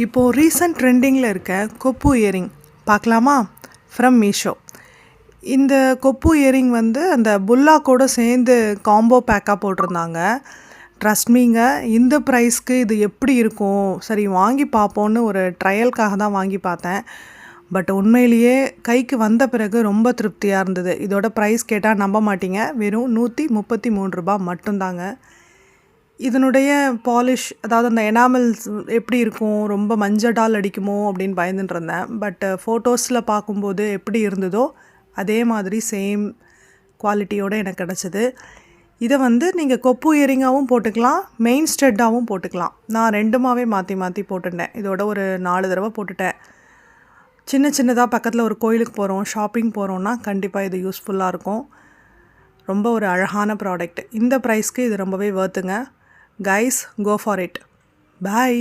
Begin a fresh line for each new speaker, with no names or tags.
இப்போது ரீசன்ட் ட்ரெண்டிங்கில் இருக்க கொப்பு இயரிங் பார்க்கலாமா? ஃப்ரம் மீஷோ. இந்த கொப்பு இயரிங் வந்து அந்த புல்லாக்கோட சேர்ந்து காம்போ பேக்காக போட்டிருந்தாங்க. ட்ரஸ்ட் மீங்க, இந்த ப்ரைஸ்க்கு இது எப்படி இருக்கும், சரி வாங்கி பார்ப்போன்னு ஒரு ட்ரையலுக்காக தான் வாங்கி பார்த்தேன். பட் உண்மையிலேயே கைக்கு வந்த பிறகு ரொம்ப திருப்தியாக இருந்தது. இதோட ப்ரைஸ் கேட்டால் நம்ப மாட்டீங்க, வெறும் ரூ. 133 மட்டும்தாங்க. இதனுடைய பாலிஷ், அதாவது அந்த எனாமல்ஸ் எப்படி இருக்கும், ரொம்ப மஞ்சடால் அடிக்குமோ அப்படின்னு பயந்துட்டு இருந்தேன். பட் ஃபோட்டோஸில் பார்க்கும்போது எப்படி இருந்ததோ அதே மாதிரி சேம் குவாலிட்டியோடு எனக்கு கிடச்சிது. இதை வந்து நீங்கள் கொப்பு இயரிங்காகவும் போட்டுக்கலாம், மெயின் ஸ்டெட்டாகவும் போட்டுக்கலாம். நான் ரெண்டுமாவே மாற்றி மாற்றி போட்டுட்டேன். இதோட ஒரு 4 தடவை போட்டுட்டேன். சின்னதாக பக்கத்தில் ஒரு கோயிலுக்கு போகிறோம், ஷாப்பிங் போகிறோன்னா கண்டிப்பாக இது யூஸ்ஃபுல்லாக இருக்கும். ரொம்ப ஒரு அழகான ப்ராடக்ட். இந்த ப்ரைஸ்க்கு இது ரொம்பவே வர்த்துங்க. Guys, go for it. Bye.